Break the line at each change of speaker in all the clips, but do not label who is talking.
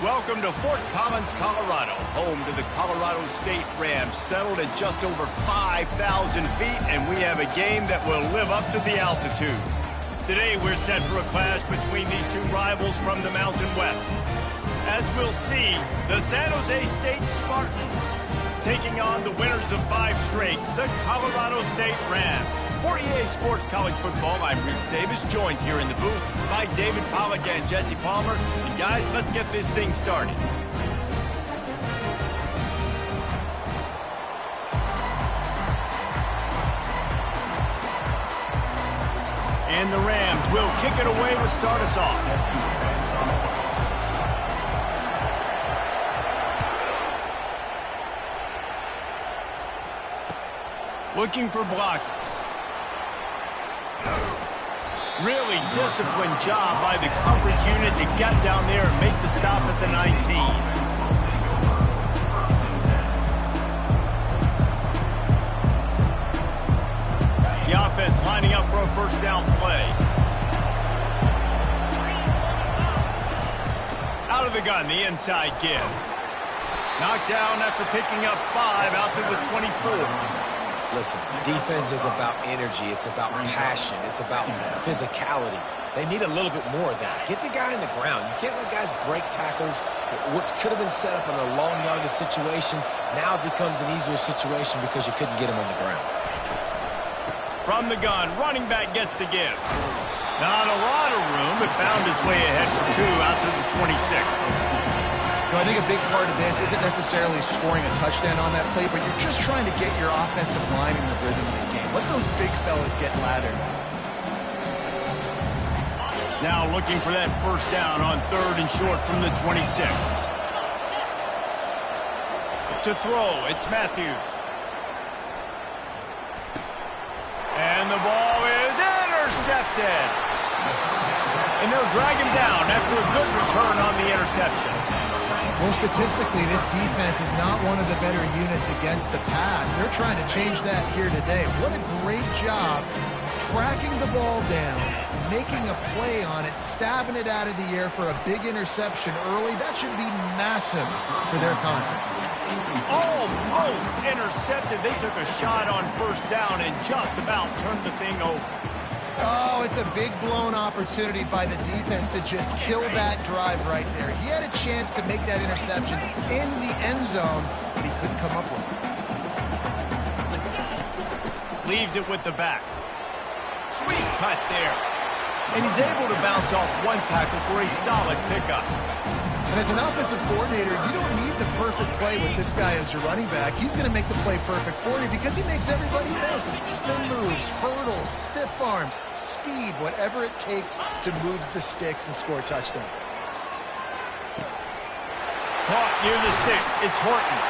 Welcome to Fort Collins, Colorado, home to the Colorado State Rams, settled at just over 5,000 feet, and we have a game that will live up to the altitude. Today, we're set for a clash between these two rivals from the Mountain West. As we'll see, the San Jose State Spartans taking on the winners of 5 straight, the Colorado State Rams. For EA Sports College Football, I'm Reese Davis, joined here in the booth by David Pollack and Jesse Palmer. And guys, let's get this thing started. And the Rams will kick it away to start us off. Looking for blockers. Really disciplined job by the coverage unit to get down there and make the stop at the 19. The offense lining up for a first down play. Out of the gun, the inside give. Knocked down after picking up 5 out to the 24.
Listen, defense is about energy. It's about passion. It's about physicality. They need a little bit more of that. Get the guy in the ground. You can't let guys break tackles. What could have been set up in a long yardage situation now becomes an easier situation because you couldn't get him on the ground.
From the gun, running back gets to give. Not a lot of room, but found his way ahead for 2 out to the 26.
I think a big part of this isn't necessarily scoring a touchdown on that play, but you're just trying to get your offensive line in the rhythm of the game. Let those big fellas get lathered.
Now looking for that first down on 3rd and short from the 26. To throw, it's Matthews. And the ball is intercepted. And they'll drag him down after a good return on the interception.
Well, statistically, this defense is not one of the better units against the pass. They're trying to change that here today. What a great job tracking the ball down, making a play on it, stabbing it out of the air for a big interception early. That should be massive for their confidence.
Almost intercepted. They took a shot on first down and just about turned the thing over.
Oh, it's a big blown opportunity by the defense to just kill that drive right there. He had a chance to make that interception in the end zone, but he couldn't come up with it.
Leaves it with the back. Sweet cut there. And he's able to bounce off one tackle for a solid pickup.
And as an offensive coordinator, you don't need the perfect play with this guy as your running back. He's going to make the play perfect for you because he makes everybody miss. Spin moves, hurdles, stiff arms, speed, whatever it takes to move the sticks and score touchdowns.
Caught near the sticks. It's Horton.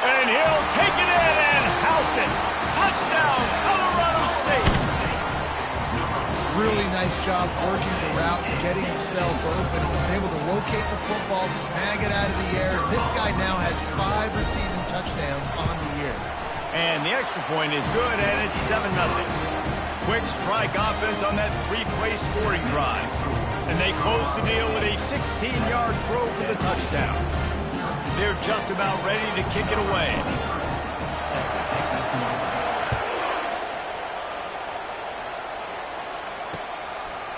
And he'll take it in and house it. Touchdown, Colorado State.
Really nice job working the route and getting himself open. He was able to locate the football, snag it out of the air. This guy now has 5 receiving touchdowns on the year.
And the extra point is good, and it's 7-0. Quick strike offense on that 3-play scoring drive. And they close the deal with a 16-yard throw for the touchdown. They're just about ready to kick it away.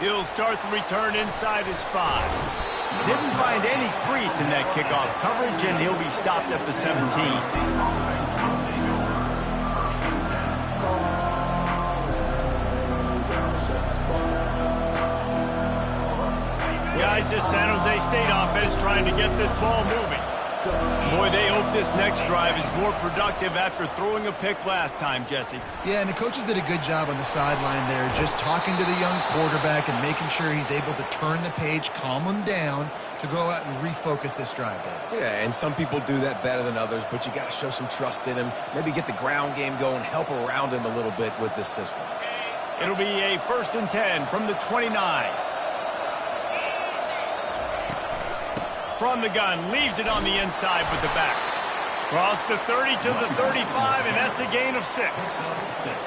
He'll start the return inside his 5. Didn't find any crease in that kickoff coverage, and he'll be stopped at the 17. Guys, this San Jose State offense trying to get this ball moving. Boy, they hope this next drive is more productive after throwing a pick last time, Jesse.
Yeah, and the coaches did a good job on the sideline there, just talking to the young quarterback and making sure he's able to turn the page, calm him down, to go out and refocus this drive there.
Yeah, and some people do that better than others, but you got to show some trust in him. Maybe get the ground game going, help around him a little bit with this system.
It'll be a 1st and 10 from the 29. From the gun, leaves it on the inside with the back. Cross the 30 to the 35, and that's a gain of 6.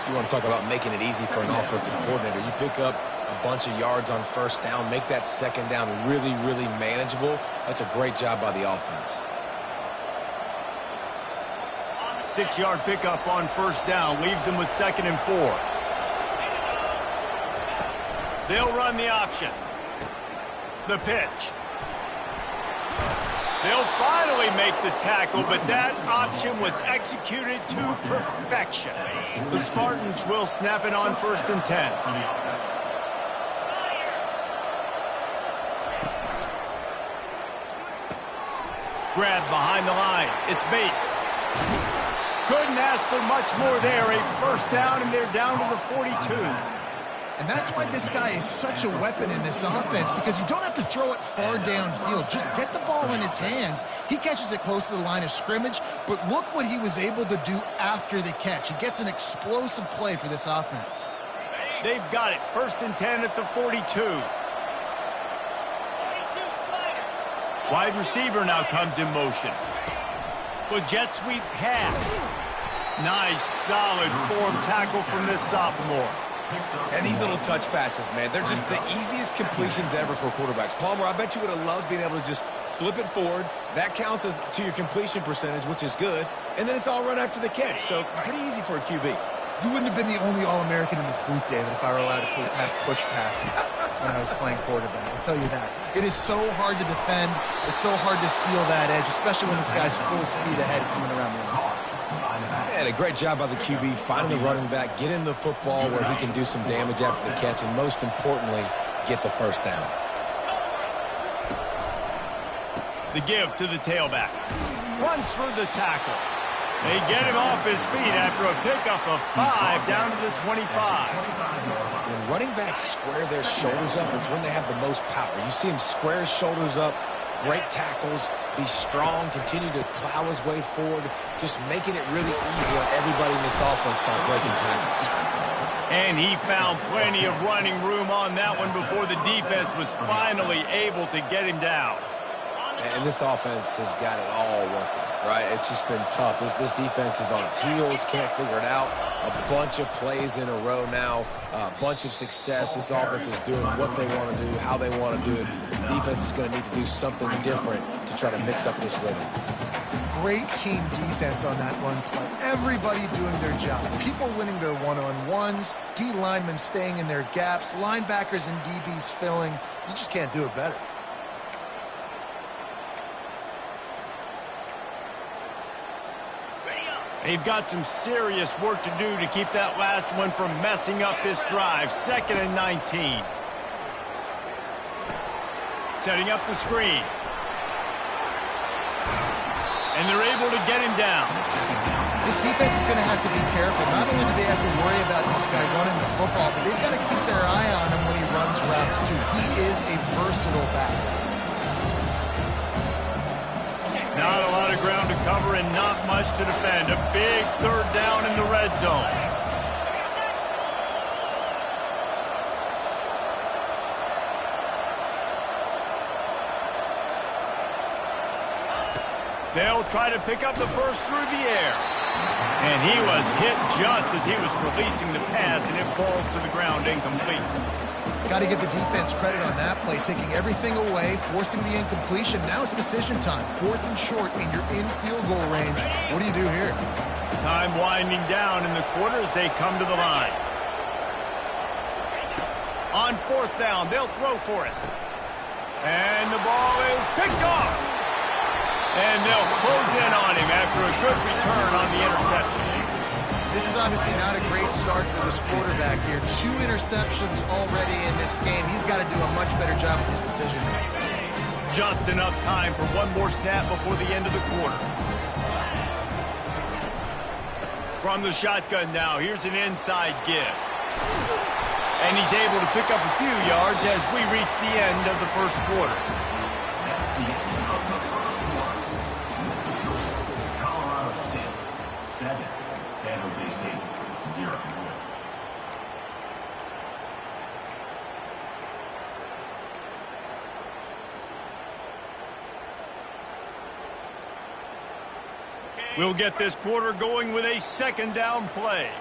You want to talk about making it easy for an offensive coordinator. You pick up a bunch of yards on first down, make that second down really, really manageable. That's a great job by the offense.
6-yard pickup on first down leaves them with 2nd and 4. They'll run the option. The pitch. They'll finally make the tackle, but that option was executed to perfection. The Spartans will snap it on 1st and 10. Grab behind the line. It's Bates. Couldn't ask for much more there. A first down, and they're down to the 42.
And that's why this guy is such a weapon in this offense, because you don't have to throw it far downfield. Just get the ball in his hands. He catches it close to the line of scrimmage, but look what he was able to do after the catch. He gets an explosive play for this offense.
They've got it. 1st and 10 at the 42. Wide receiver now comes in motion. With jet sweep pass. Nice, solid form tackle from this sophomore.
And these little touch passes, man, they're just the easiest completions ever for quarterbacks. Palmer, I bet you would have loved being able to just flip it forward. That counts as to your completion percentage, which is good. And then it's all run after the catch, so pretty easy for a QB.
You wouldn't have been the only All-American in this booth, David, if I were allowed to have push passes when I was playing quarterback. I'll tell you that. It is so hard to defend. It's so hard to seal that edge, especially when this guy's full speed ahead coming around the inside.
And a great job by the QB finding the running back, getting the football where he can do some damage after the catch, and most importantly, get the first down.
The give to the tailback. Runs for the tackle. They get him off his feet after a pickup of 5 down to the 25.
When running backs square their shoulders up, it's when they have the most power. You see him square his shoulders up, break tackles, be strong, continue to plow his way forward, just making it really easy on everybody in this offense by breaking tackles.
And he found plenty of running room on that one before the defense was finally able to get him down.
And this offense has got it all working, right? It's just been tough. This defense is on its heels, can't figure it out. A bunch of plays in a row now, a bunch of success. This offense is doing what they want to do, how they want to do it. Defense is going to need to do something different to try to mix up this rhythm.
Great team defense on that run play. Everybody doing their job. People winning their one-on-ones, D linemen staying in their gaps, linebackers and DBs filling. You just can't do it better.
They've got some serious work to do to keep that last one from messing up this drive. 2nd and 19. Setting up the screen. And they're able to get him down.
This defense is going to have to be careful. Not only do they have to worry about this guy running the football, but they've got to keep their eye on him when he runs routes too. He is a versatile back.
Not a lot of ground to cover and not much to defend. A big 3rd down in the red zone. They'll try to pick up the first through the air. And he was hit just as he was releasing the pass, and it falls to the ground incomplete.
Got to give the defense credit on that play, taking everything away, forcing the incompletion. Now it's decision time. 4th and short, and you're in field goal range. What do you do here?
Time winding down in the quarter as they come to the line. On 4th down, they'll throw for it. And the ball is picked off. And they'll close in on him after a good return on the interception.
This is obviously not a great start for this quarterback here. 2 interceptions already in this game. He's got to do a much better job with his decision.
Just enough time for one more snap before the end of the quarter. From the shotgun now, here's an inside give. And he's able to pick up a few yards as we reach the end of the first quarter.
Colorado State 7, San Jose State 0.
We'll get this quarter going with a 2nd down play.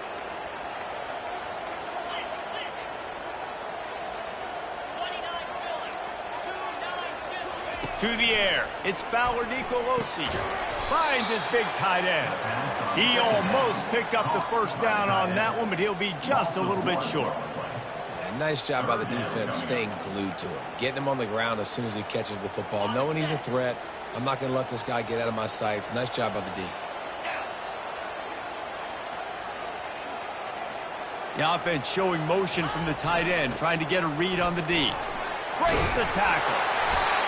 To the air, it's Fowler Nicolosi. Finds his big tight end. He almost picked up the first down on that one, but he'll be just a little bit short.
Yeah, nice job by the defense staying glued to him. Getting him on the ground as soon as he catches the football. Knowing he's a threat, I'm not going to let this guy get out of my sights. Nice job by the D.
The offense showing motion from the tight end, trying to get a read on the D. Breaks the tackle.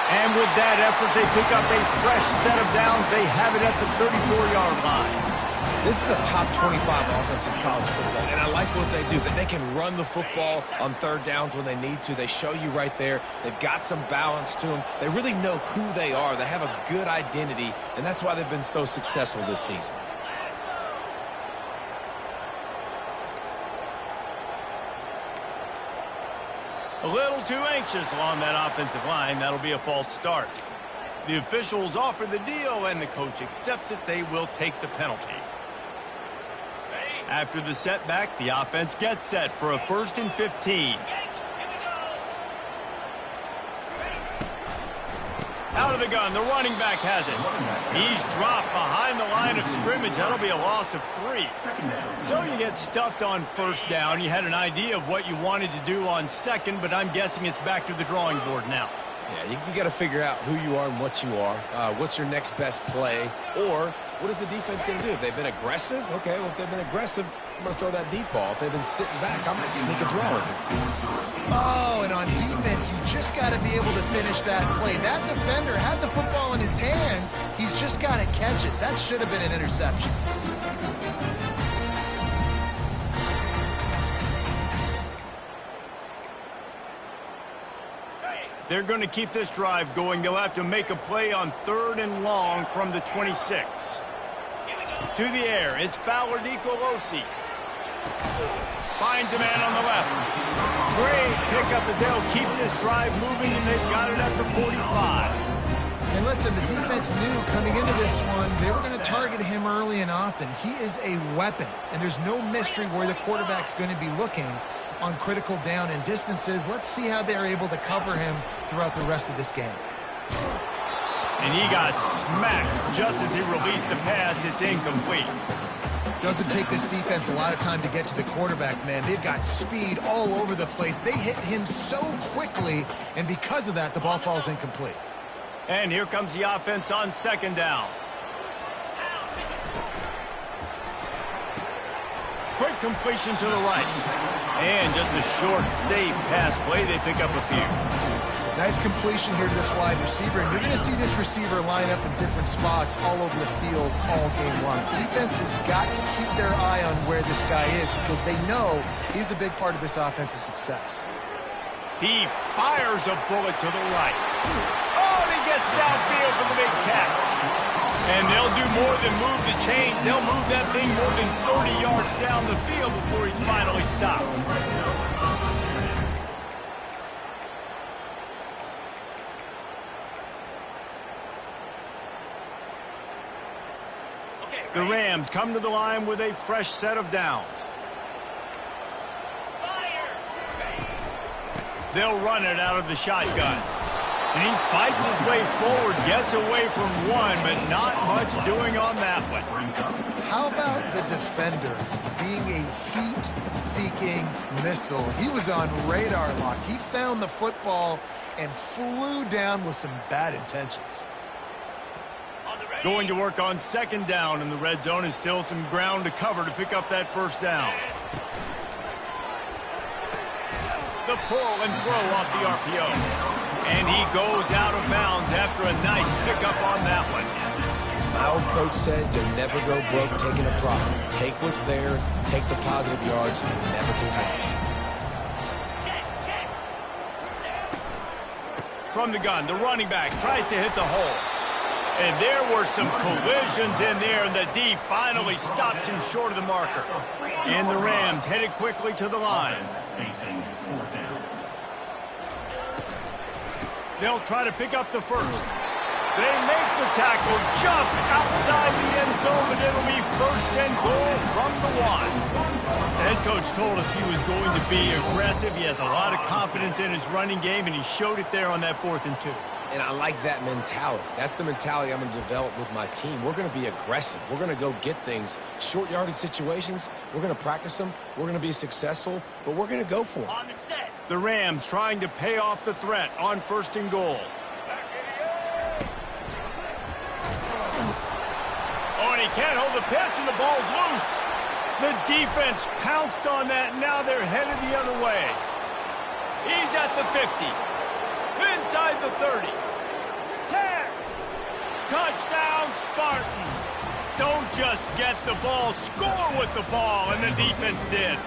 And with that effort, they pick up a fresh set of downs. They have it at the 34-yard line.
This is a top 25 offense in college football, and I like what they do. That they can run the football on third downs when they need to. They show you right there. They've got some balance to them. They really know who they are. They have a good identity, and that's why they've been so successful this season.
A little too anxious along that offensive line. That'll be a false start. The officials offer the deal, and the coach accepts it. They will take the penalty. After the setback, the offense gets set for a 1st and 15. Out of the gun, the running back has it. He's dropped behind the line of scrimmage. That'll be a loss of 3. So you get stuffed on first down. You had an idea of what you wanted to do on second, but I'm guessing it's back to the drawing board now.
Yeah, you got to figure out who you are and what you are. What's your next best play? Or what is the defense going to do? If they've been aggressive, okay, well, if they've been aggressive, I'm going to throw that deep ball. If they've been sitting back, I might sneak a draw in here.
Oh, and on defense, you just got to be able to finish that play. That defender had the football in his hands. He's just got to catch it. That should have been an interception.
They're going to keep this drive going. They'll have to make a play on 3rd and long from the 26. To the air, it's Fowler Nicolosi. Finds a man on the left. Great pickup as they'll keep this drive moving, and they've got it at the 45.
And listen, the defense knew coming into this one, they were going to target him early and often. He is a weapon, and there's no mystery where the quarterback's going to be looking on critical down and distances. Let's see how they're able to cover him throughout the rest of this game.
And he got smacked just as he released the pass. It's incomplete.
Doesn't take this defense a lot of time to get to the quarterback, man. They've got speed all over the place. They hit him so quickly, and because of that, the ball falls incomplete.
And here comes the offense on 2nd down. Quick completion to the right. And just a short, safe pass play. They pick up a few.
Nice completion here to this wide receiver. And you're going to see this receiver line up in different spots all over the field all game long. Defense has got to keep their eye on where this guy is because they know he's a big part of this offense's success.
He fires a bullet to the right. Oh, and he gets downfield for the big catch. And they'll do more than move the chains. They'll move that thing more than 30 yards down the field before he's finally stopped. The Rams come to the line with a fresh set of downs. They'll run it out of the shotgun. And he fights his way forward, gets away from one, but not much doing on that one.
How about the defender being a heat-seeking missile? He was on radar lock. He found the football and flew down with some bad intentions.
Going to work on 2nd down, and the red zone is still some ground to cover to pick up that 1st down. The pull and throw off the RPO. And he goes out of bounds after a nice pickup on that one.
My old coach said you'll never go broke taking a profit. Take what's there, take the positive yards, and never complain.
From the gun, the running back tries to hit the hole. And there were some collisions in there, and the D finally stops him short of the marker. And the Rams headed quickly to the line. They'll try to pick up the 1st. They make the tackle just outside the end zone, but it'll be 1st and goal from the 1. The head coach told us he was going to be aggressive. He has a lot of confidence in his running game, and he showed it there on that 4th and 2.
And I like that mentality. That's the mentality I'm going to develop with my team. We're going to be aggressive. We're going to go get things. Short yardage situations, we're going to practice them. We're going to be successful, but we're going to go for it.
On the set. The Rams trying to pay off the threat on 1st and goal. Oh, and he can't hold the pitch, and the ball's loose. The defense pounced on that, and now they're headed the other way. He's at the 50. Inside the 30. 10. Touchdown, Spartans. Don't just get the ball, score with the ball, and the defense did.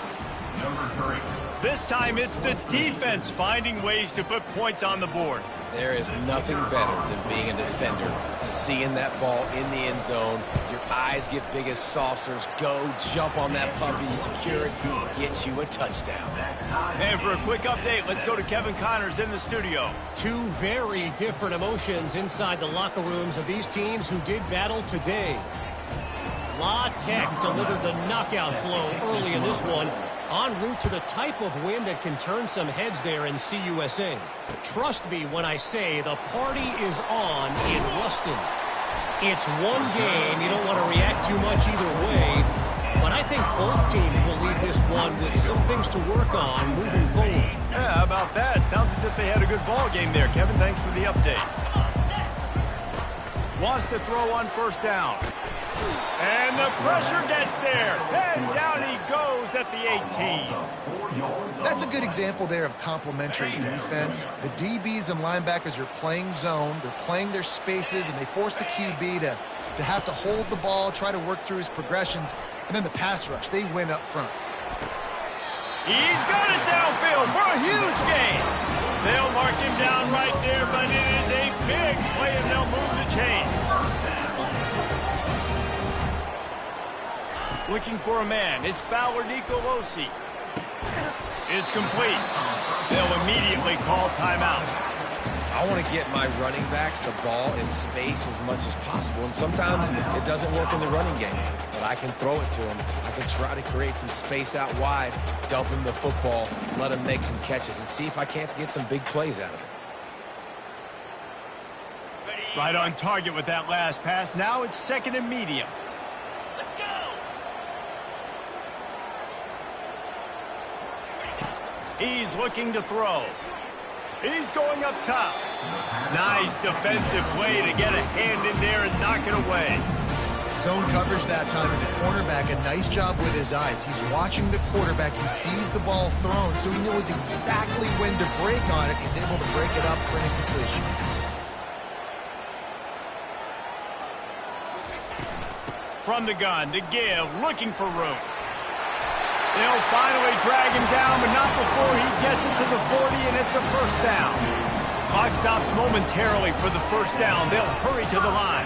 Number 3.
This time it's the defense finding ways to put points on the board.
There is nothing better than being a defender, seeing that ball in the end zone. Your eyes get big as saucers. Go, jump on that puppy, secure it, get you a touchdown.
And for a quick update, let's go to Kevin Connors in the studio.
Two very different emotions inside the locker rooms of these teams who did battle today. La Tech delivered the knockout blow early in this one, en route to the type of win that can turn some heads there in CUSA. Trust me when I say the party is on in Ruston. It's one game. You don't want to react too much either way, but I think both teams will leave this one with some things to work on moving forward.
Yeah, how about that? Sounds as if they had a good ball game there. Kevin, thanks for the update. Wants to throw on 1st down. And the pressure gets there. And down he goes at the 18.
That's a good example there of complementary defense. The DBs and linebackers are playing zone. They're playing their spaces, and they force the QB to have to hold the ball, try to work through his progressions. And then the pass rush, they win up front.
He's got it downfield for a huge gain. They'll mark him down right there, but it is a big play, and they'll move the chains. Looking for a man. It's Fowler Nicolosi. It's complete. They'll immediately call timeout.
I want to get my running backs the ball in space as much as possible, and sometimes it doesn't work in the running game, but I can throw it to them. I can try to create some space out wide, dump him the football, let him make some catches, and see if I can't get some big plays out of it.
Right on target with that last pass. Now it's 2nd and medium. Let's go. He's looking to throw. He's going up top. Nice defensive play to get a hand in there and knock it away.
Zone coverage that time, and the cornerback, a nice job with his eyes. He's watching the quarterback. He sees the ball thrown, so he knows exactly when to break on it. He's able to break it up for an incompletion.
From the gun to give, looking for room. They'll finally drag him down, but not before he gets it to the 40, and it's a 1st down. Clock stops momentarily for the 1st down. They'll hurry to the line.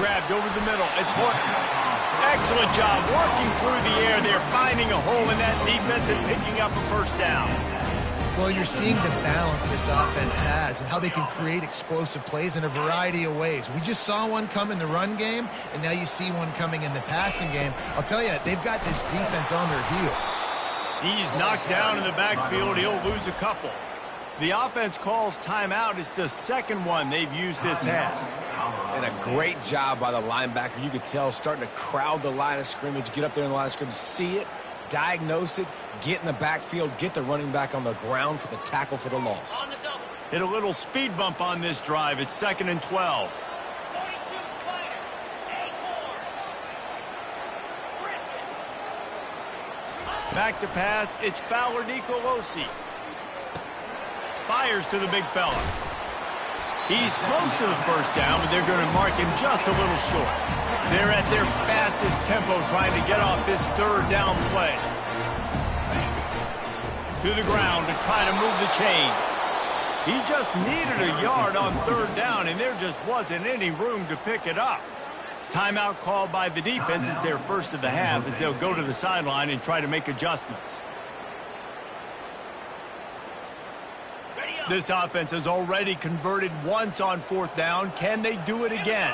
Grabbed over the middle. It's Horton. Excellent job working through the air. They're finding a hole in that defense and picking up a 1st down.
Well, you're seeing the balance this offense has and how they can create explosive plays in a variety of ways. We just saw one come in the run game, and now you see one coming in the passing game. I'll tell you, they've got this defense on their heels.
He's knocked down in the backfield. He'll lose a couple. The offense calls timeout. It's the 2nd one they've used this half.
And a great job by the linebacker. You could tell starting to crowd the line of scrimmage, get up there in the line of scrimmage, see it, diagnose it, get in the backfield, get the running back on the ground for the tackle for the loss.
Hit a little speed bump on this drive. It's 2nd and 12. Back to pass. It's Fowler Nicolosi. Fires to the big fella. He's close to the 1st down, but they're going to mark him just a little short. They're at their fastest tempo trying to get off this 3rd down play. To the ground to try to move the chains. He just needed a yard on 3rd down, and there just wasn't any room to pick it up. Timeout called by the defense. It's their 1st of the half as they'll go to the sideline and try to make adjustments. This offense has already converted once on 4th down. Can they do it again?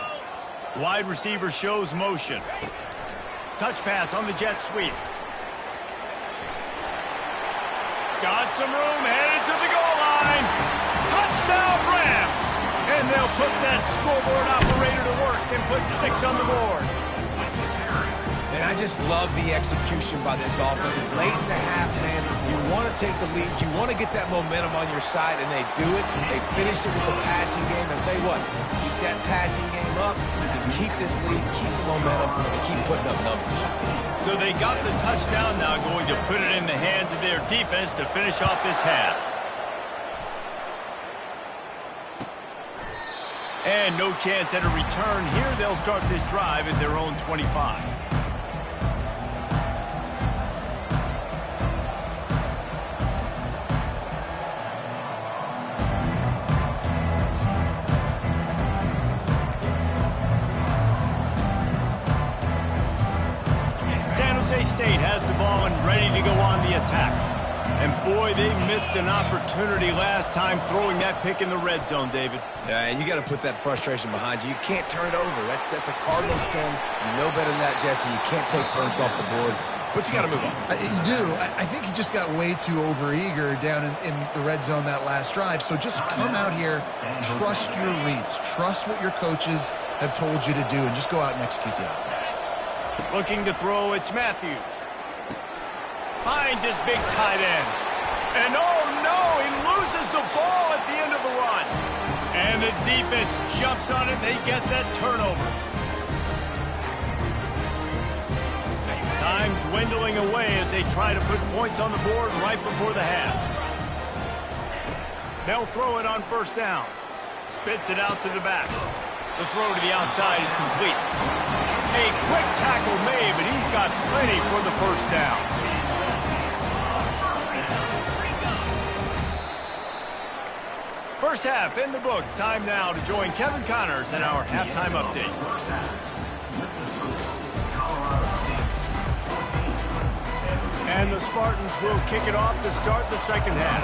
Wide receiver shows motion. Touch pass on the jet sweep. Got some room, headed to the goal line. they'll put that scoreboard operator to work and put 6 on the board.
And I just love the execution by this offense. Late in the half, man, you want to take the lead. You want to get that momentum on your side, and they do it. They finish it with the passing game. And I'll tell you what, keep that passing game up, and keep this lead, keep the momentum, and keep putting up numbers.
So they got the touchdown, now going to put it in the hands of their defense to finish off this half. And no chance at a return here. They'll start this drive at their own 25. San Jose State has the ball and ready to go on the attack. And boy, they missed an opportunity last time throwing that pick in the red zone, David.
Yeah, and you got to put that frustration behind you. You can't turn it over. That's a cardinal sin. You know better than that, Jesse. You can't take points off the board, but you got to move on.
You do. I think he just got way too overeager down in the red zone that last drive. So just come out here, trust your reads, trust what your coaches have told you to do, and just go out and execute the offense.
Looking to throw, it's Matthews. Finds his big tight end. And oh no, he loses the ball at the end of the run. And the defense jumps on it, and they get that turnover. Time dwindling away as they try to put points on the board right before the half. They'll throw it on first down. Spits it out to the back. The throw to the outside is complete. A quick tackle made, but he's got plenty for the first down. First half in the books. Time now to join Kevin Connors in our halftime update. And the Spartans will kick it off to start the second half.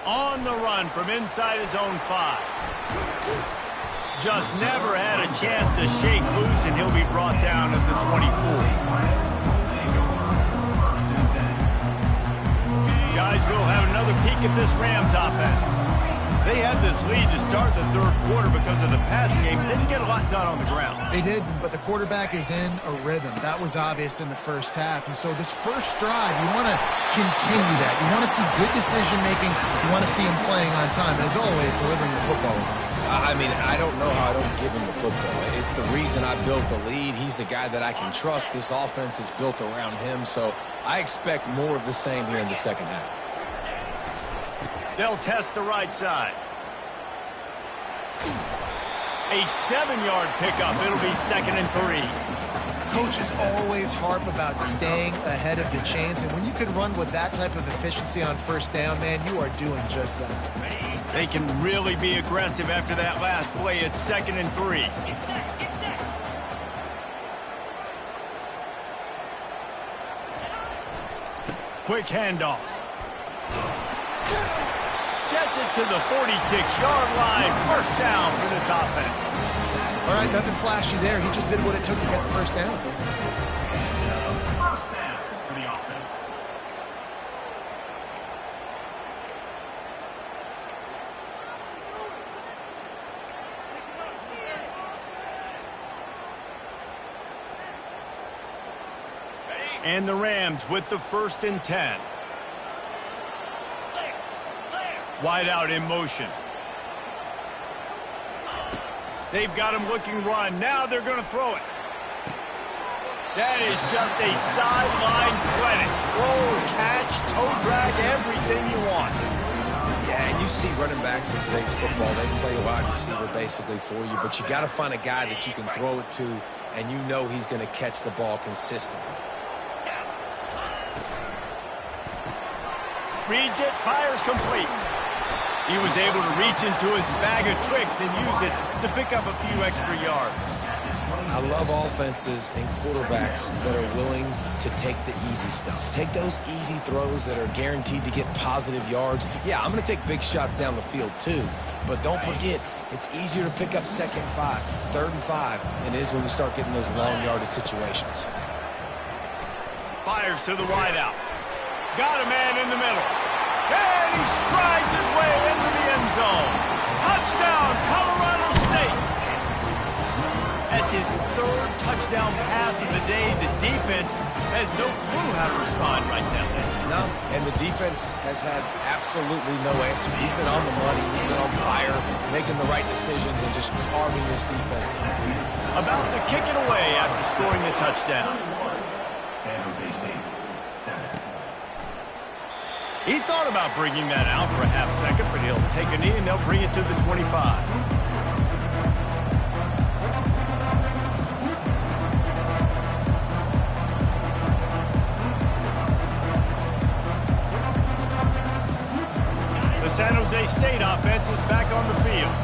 On the run from inside his own 5. Just never had a chance to shake loose, and he'll be brought down at the 24. Guys, we'll have another peek at this Rams offense. They had this lead to start the third quarter because of the passing game. Didn't get a lot done on the ground.
They did, but the quarterback is in a rhythm. That was obvious in the first half. And so this first drive, you want to continue that. You want to see good decision-making. You want to see him playing on time. And as always, delivering the football.
I mean, I don't know how I don't give him the football. It's the reason I built the lead. He's the guy that I can trust. This offense is built around him. So I expect more of the same here in the second half.
They'll test the right side. A 7-yard pickup. It'll be 2nd and 3.
Coaches always harp about staying ahead of the chains, and when you can run with that type of efficiency on first down, man, you are doing just that.
They can really be aggressive after that last play. It's 2nd and 3. Quick handoff. Gets it to the 46-yard line. First down for this offense.
All right, nothing flashy there. He just did what it took to get the first down.
First down for the offense.
And the Rams with the 1st and 10. Wide out in motion. They've got him looking run. Now they're going to throw it. That is just a sideline clinic. Roll, catch, toe drag, everything you want.
Yeah, and you see running backs in today's football. They play a wide receiver basically for you, but you got to find a guy that you can throw it to, and you know he's going to catch the ball consistently.
Reads it, fires complete. He was able to reach into his bag of tricks and use it to pick up a few extra yards.
I love offenses and quarterbacks that are willing to take the easy stuff. Take those easy throws that are guaranteed to get positive yards. Yeah, I'm going to take big shots down the field too, but don't forget, it's easier to pick up 2nd and 5, 3rd and 5 than it is when we start getting those long yardage situations.
Fires to the wideout. Got a man the middle. And he strides his way into the end zone. Touchdown, Colorado State. That's his third touchdown pass of the day. The defense has no clue how to respond right now.
No, and the defense has had absolutely no answer. He's been on the money. He's been on fire, making the right decisions and just carving this defense up.
About to kick it away after scoring the touchdown.
San Jose State, 7.
He thought about bringing that out for a half second, but he'll take a knee and they'll bring it to the 25. The San Jose State offense is back on the field.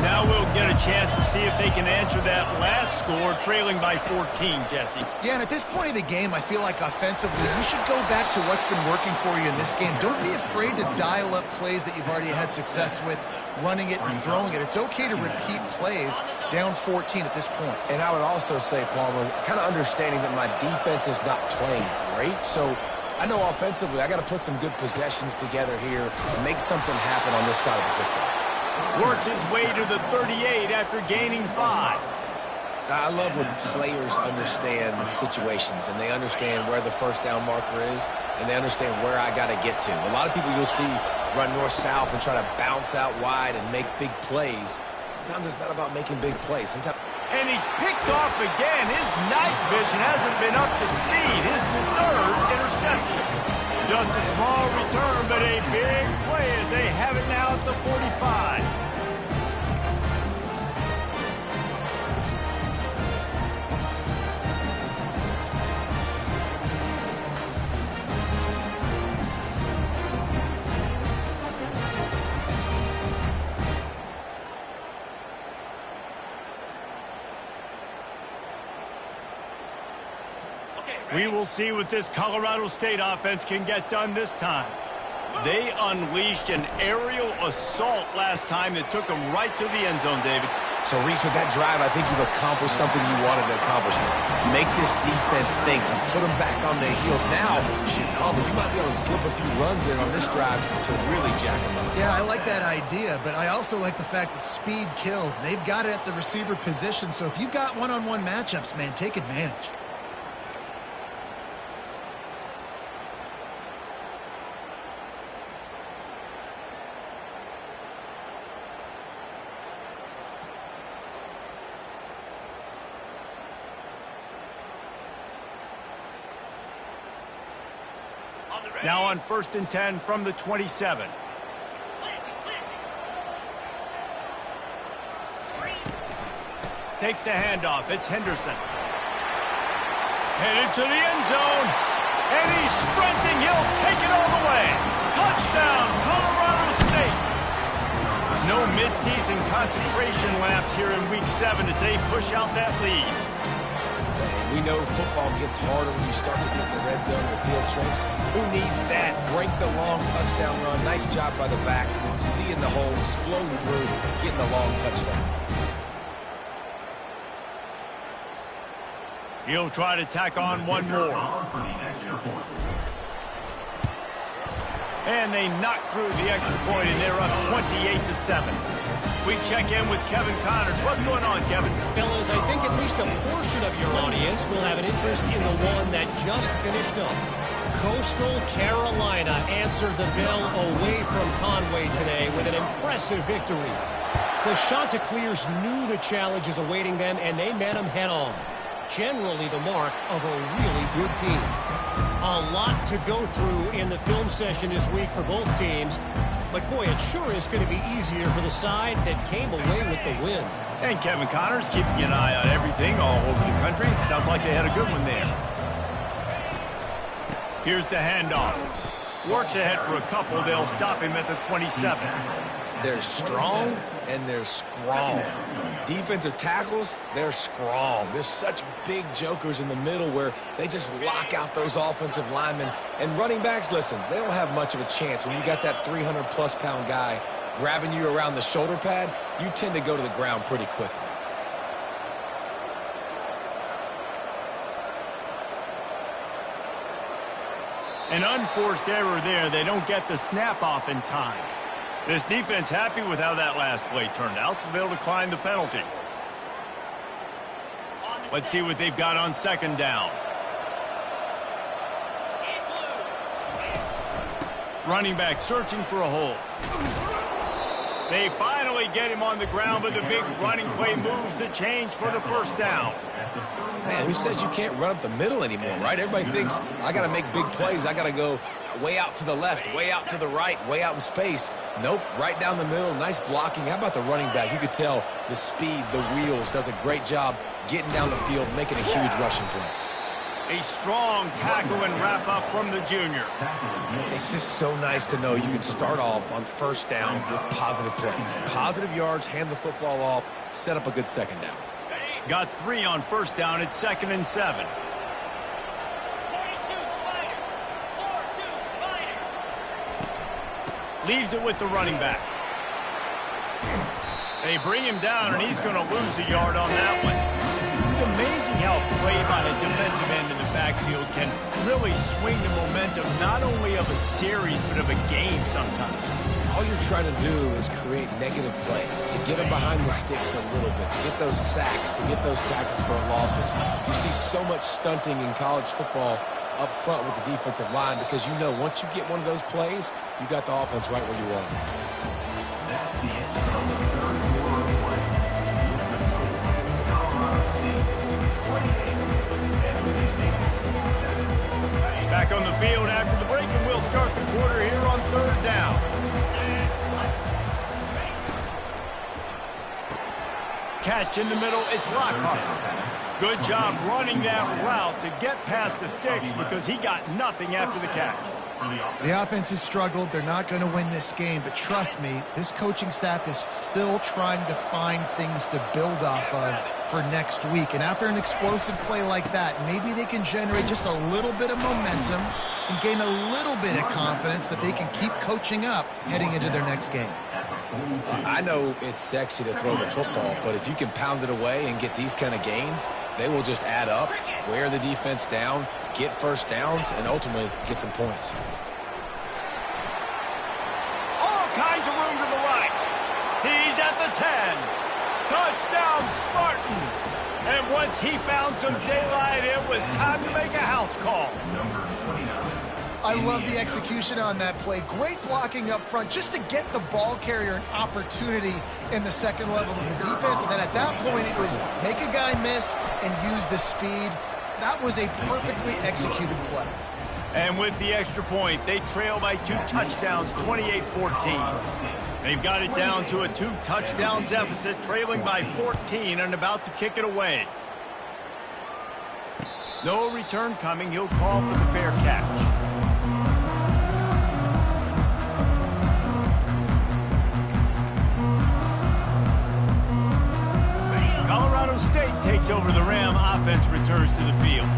Now we'll get a chance to see if they can answer that last score, trailing by 14, Jesse.
Yeah, and at this point of the game, I feel like offensively, you should go back to what's been working for you in this game. Don't be afraid to dial up plays that you've already had success with, running it and throwing it. It's okay to repeat plays down 14 at this point.
And I would also say, Palmer, kind of understanding that my defense is not playing great, so I know offensively I got to put some good possessions together here and make something happen on this side of the football.
Works his way to the 38 after gaining 5.
I love when players understand situations and they understand where the first down marker is and they understand where I got to get to. A lot of people you'll see run north-south and try to bounce out wide and make big plays. Sometimes it's not about making big plays. Sometimes.
And he's picked off again. His night vision hasn't been up to speed. His third interception. Just a small return, but a big play as they have it now at the 45. We will see what this Colorado State offense can get done this time. They unleashed an aerial assault last time that took them right to the end zone, David.
So, Reese, with that drive, I think you've accomplished something you wanted to accomplish. Make this defense think. You put them back on their heels. Now, shit, Palmer, you might be able to slip a few runs in on this drive to really jack them up.
Yeah, I like that idea, but I also like the fact that speed kills. They've got it at the receiver position, so if you've got one-on-one matchups, man, take advantage.
Now on 1st and 10 from the 27. Takes the handoff. It's Henderson. Headed to the end zone. And he's sprinting. He'll take it all the way. Touchdown, Colorado State. No midseason concentration laps here in Week 7 as they push out that lead.
We know football gets harder when you start to get in the red zone of the field tricks. Who needs that? Break the long touchdown run. Nice job by the back. Seeing the hole, exploding through, getting a long touchdown.
He'll try to tack on one more. And they knock through the extra point, and they're up 28-7. We check in with Kevin Connors. What's going on, Kevin?
Fellas, I think at least a portion of your audience will have an interest in the one that just finished up. Coastal Carolina answered the bell away from Conway today with an impressive victory. The Chanticleers knew the challenges awaiting them, and they met them head-on. Generally the mark of a really good team. A lot to go through in the film session this week for both teams. But, boy, it sure is going to be easier for the side that came away with the win.
And Kevin Connors keeping an eye on everything all over the country. Sounds like they had a good one there. Here's the handoff. Works ahead for a couple. They'll stop him at the 27.
They're strong and they're strong. Defensive tackles, they're strong. There's such big jokers in the middle where they just lock out those offensive linemen. And running backs, listen, they don't have much of a chance. When you got that 300-plus pound guy grabbing you around the shoulder pad, you tend to go to the ground pretty quickly.
An unforced error there. They don't get the snap off in time. This defense happy with how that last play turned out, so they'll decline the penalty. Let's see what they've got on second down. Running back searching for a hole. They finally get him on the ground, but the big running play moves the change for the first down.
Man, who says you can't run up the middle anymore, right? Everybody thinks, I got to make big plays. I got to go way out to the left, way out to the right, way out in space. Nope, right down the middle. Nice blocking. How about the running back? You could tell the speed, the wheels, does a great job getting down the field, making a huge rushing play.
A strong tackle and wrap up from the junior.
It's just so nice to know you can start off on first down with positive plays. Positive yards, hand the football off, set up a good second down.
Got 3 on first down at 2nd and 7. Leaves it with the running back. They bring him down, and he's going to lose a yard on that one. It's amazing how a play by a defensive end in the backfield can really swing the momentum not only of a series, but of a game sometimes.
All you're trying to do is create negative plays, to get them behind the sticks a little bit, to get those sacks, to get those tackles for losses. You see so much stunting in college football up front with the defensive line because you know once you get one of those plays, you got the offense right where you want them.
That's the end of the third quarter of play. Colorado State 28, San Jose State 7.
Back on the field after the break, and we'll start the quarter here on third down. Catch in the middle, it's Lockhart. Good job running that route to get past the sticks because he got nothing after the catch.
The offense has struggled. They're not going to win this game, but trust me, this coaching staff is still trying to find things to build off of for next week. And after an explosive play like that, maybe they can generate just a little bit of momentum and gain a little bit of confidence that they can keep coaching up heading into their next game.
I know it's sexy to throw the football, but if you can pound it away and get these kind of gains, they will just add up, wear the defense down, get first downs, and ultimately get some points.
All kinds of room to the right. He's at the 10. Touchdown, Spartans. And once he found some daylight, it was time to make a house call.
I love the execution on that play. Great blocking up front just to get the ball carrier an opportunity in the second level of the defense. And then at that point, it was make a guy miss and use the speed. That was a perfectly executed play.
And with the extra point, they trail by 2 touchdowns, 28-14. They've got it down to a 2-touchdown deficit, trailing by 14 and about to kick it away. No return coming. He'll call for the fair catch. Colorado State takes over the Ram. Offense returns to the field.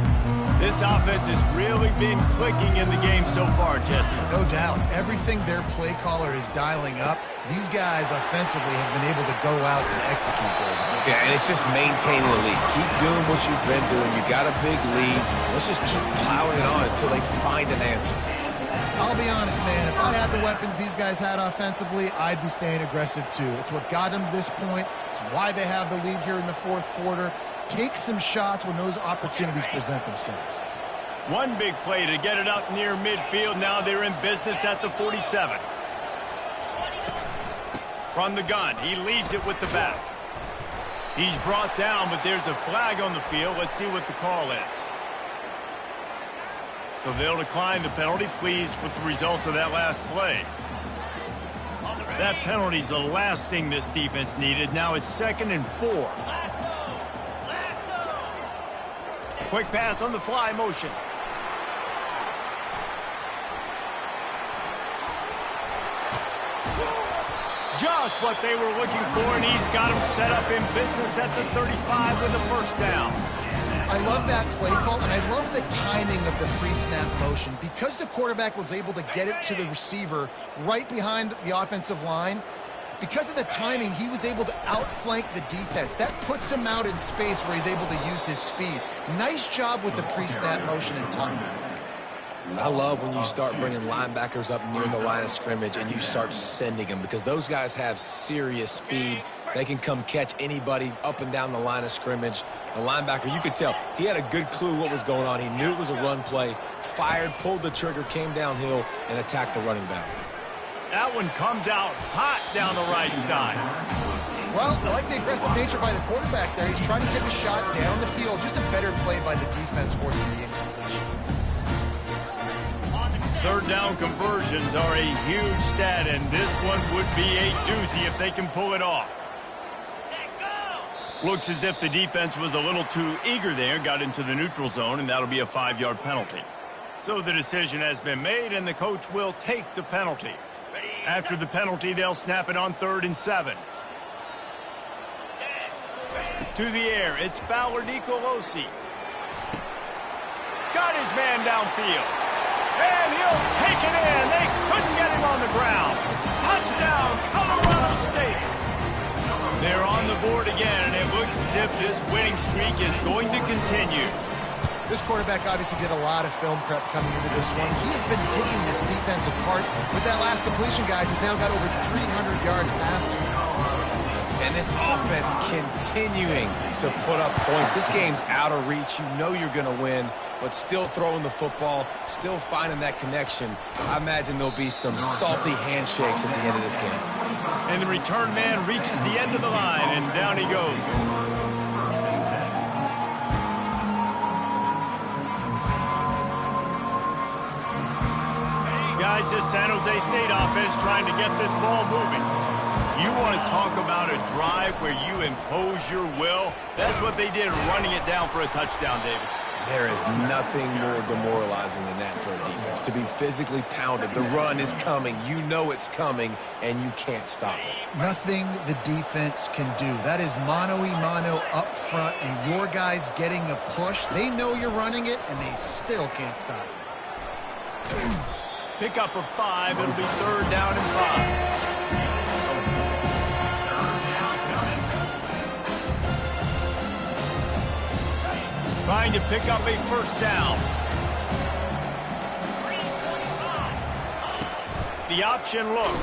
This offense has really been clicking in the game so far, Jesse.
No doubt. Everything their play caller is dialing up, these guys offensively have been able to go out and execute there.
Yeah, and it's just maintaining the lead. Keep doing what you've been doing. You got a big lead. Let's just keep piling it on until they find an answer.
I'll be honest, man. If I had the weapons these guys had offensively, I'd be staying aggressive too. It's what got them to this point. It's why they have the lead here in the fourth quarter. Take some shots when those opportunities present themselves.
One big play to get it up near midfield. Now they're in business at the 47. From the gun, he leaves it with the back. He's brought down, but there's a flag on the field. Let's see what the call is. So they'll decline the penalty, pleased with the results of that last play. That penalty's the last thing this defense needed. Now it's 2nd and 4. Quick pass on the fly motion. Just what they were looking for, and he's got him set up in business at the 35 with a first down.
I love that play call, and I love the timing of the pre-snap motion. Because the quarterback was able to get it to the receiver right behind the offensive line, because of the timing, he was able to outflank the defense. That puts him out in space where he's able to use his speed. Nice job with the pre-snap motion and timing.
I love when you start bringing linebackers up near the line of scrimmage and you start sending them, because those guys have serious speed. They can come catch anybody up and down the line of scrimmage. The linebacker, you could tell, he had a good clue what was going on. He knew it was a run play, fired, pulled the trigger, came downhill, and attacked the running back.
That one comes out hot down the right side.
Well, I like the aggressive nature by the quarterback there. He's trying to take a shot down the field. Just a better play by the defense forcing the incompletion.
Third down conversions are a huge stat, and this one would be a doozy if they can pull it off. Looks as if the defense was a little too eager there, got into the neutral zone, and that'll be a 5-yard penalty. So the decision has been made, and the coach will take the penalty. After the penalty, they'll snap it on 3rd and 7. To the air, it's Fowler Nicolosi. Got his man downfield. And he'll take it in. They couldn't get him on the ground. Touchdown, Colorado State. They're on the board again, and it looks as if this winning streak is going to continue.
This quarterback obviously did a lot of film prep coming into this one. He has been picking this defense apart. With that last completion, guys, he's now got over 300 yards passing.
And this offense continuing to put up points. This game's out of reach. You know you're going to win, but still throwing the football, still finding that connection. I imagine there'll be some salty handshakes at the end of this game.
And the return man reaches the end of the line, and down he goes. Guys, this San Jose State offense trying to get this ball moving. You want to talk about a drive where you impose your will? That's what they did, running it down for a touchdown, David.
There is nothing more demoralizing than that for a defense, to be physically pounded. The run is coming. You know it's coming, and you can't stop it.
Nothing the defense can do. That is mano-a-mano up front, and your guys getting a push. They know you're running it, and they still can't stop it.
Pick up of 5. It'll be 3rd down and 5. Trying to pick up a 1st down. The option look.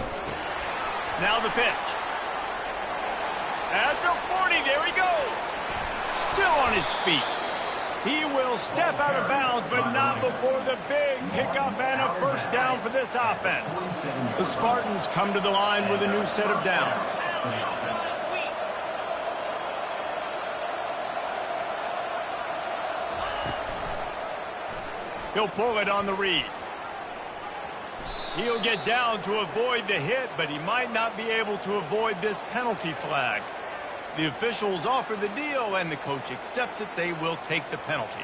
Now the pitch. At the 40, there he goes. Still on his feet. He will step out of bounds, but not before the big pickup and a 1st down for this offense. The Spartans come to the line with a new set of downs. He'll pull it on the read. He'll get down to avoid the hit, but he might not be able to avoid this penalty flag. The officials offer the deal, and the coach accepts it. They will take the penalty.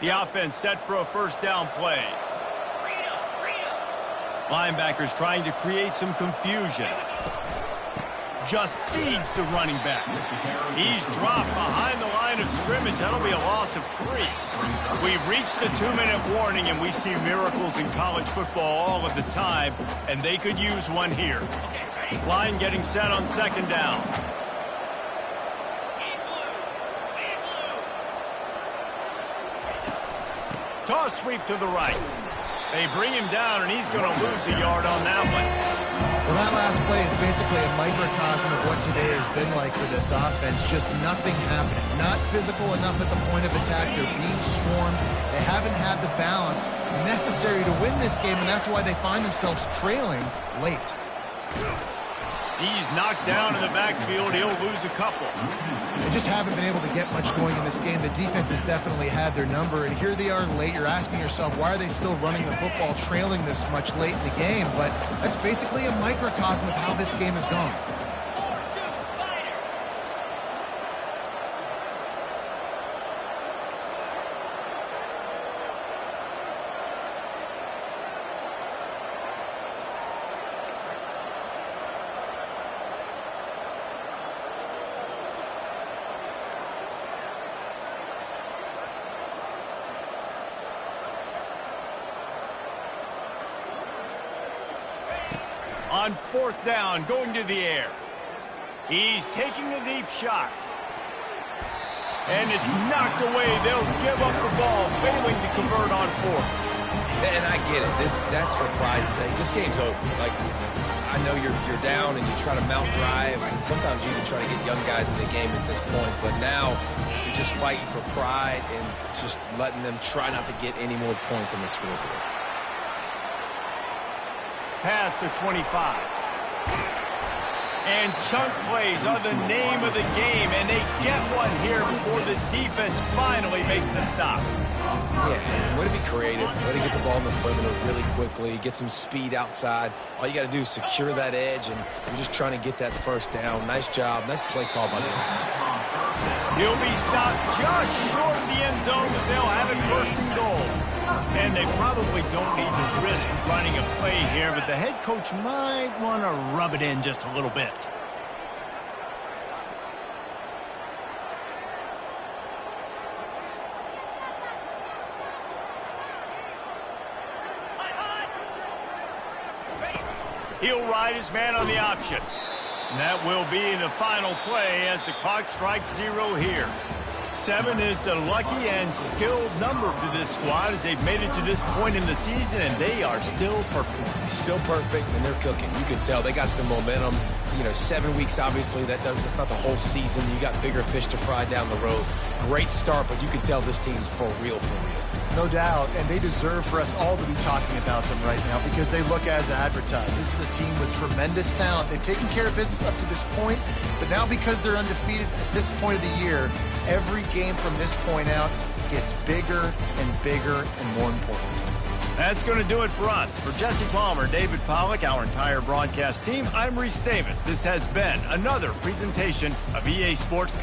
The offense set for a 1st down play. Linebackers trying to create some confusion. Just feeds the running back. He's dropped behind the line of scrimmage. That'll be a loss of 3. We've reached the 2-minute warning, and we see miracles in college football all of the time, and they could use one here. Line getting set on 2nd down. Toss sweep to the right. They bring him down, and he's going to lose a yard on that one.
Well, that last play is basically a microcosm of what today has been like for this offense. Just nothing happening. Not physical enough at the point of attack. They're being swarmed. They haven't had the balance necessary to win this game, and that's why they find themselves trailing late.
He's knocked down in the backfield. He'll lose a couple.
They just haven't been able to get much going in this game. The defense has definitely had their number, and here they are late. You're asking yourself, why are they still running the football, trailing this much late in the game? But that's basically a microcosm of how this game has gone.
On 4th down, going to the air. He's taking a deep shot. And it's knocked away. They'll give up the ball, failing to convert on fourth.
And I get it. That's for pride's sake. This game's over. Like, I know you're down and you try to mount drives, and sometimes you even try to get young guys in the game at this point. But now you're just fighting for pride and just letting them try not to get any more points on the scoreboard.
Past the 25. And chunk plays are the name of the game, and they get one here before the defense finally makes a stop.
Yeah, way to be creative, way to get the ball in the perimeter really quickly, get some speed outside. All you got to do is secure that edge, and you're just trying to get that first down. Nice job, nice play call by the defense.
He'll be stopped just short of the end zone, but they'll have it first and goal. And they probably don't need to risk running a play here, but the head coach might want to rub it in just a little bit. He'll ride his man on the option. And that will be the final play as the clock strikes 0 here. 7 is the lucky and skilled number for this squad as they've made it to this point in the season, and they are still perfect.
Still perfect, and they're cooking. You can tell they got some momentum. 7 weeks, obviously, that's not the whole season. You got bigger fish to fry down the road. Great start, but you can tell this team's for real, for real.
No doubt, and they deserve for us all to be talking about them right now because they look as advertised. This is a team with tremendous talent. They've taken care of business up to this point, but now because they're undefeated at this point of the year, every game from this point out gets bigger and bigger and more important.
That's going to do it for us. For Jesse Palmer, David Pollack, our entire broadcast team, I'm Reese Davis. This has been another presentation of EA Sports.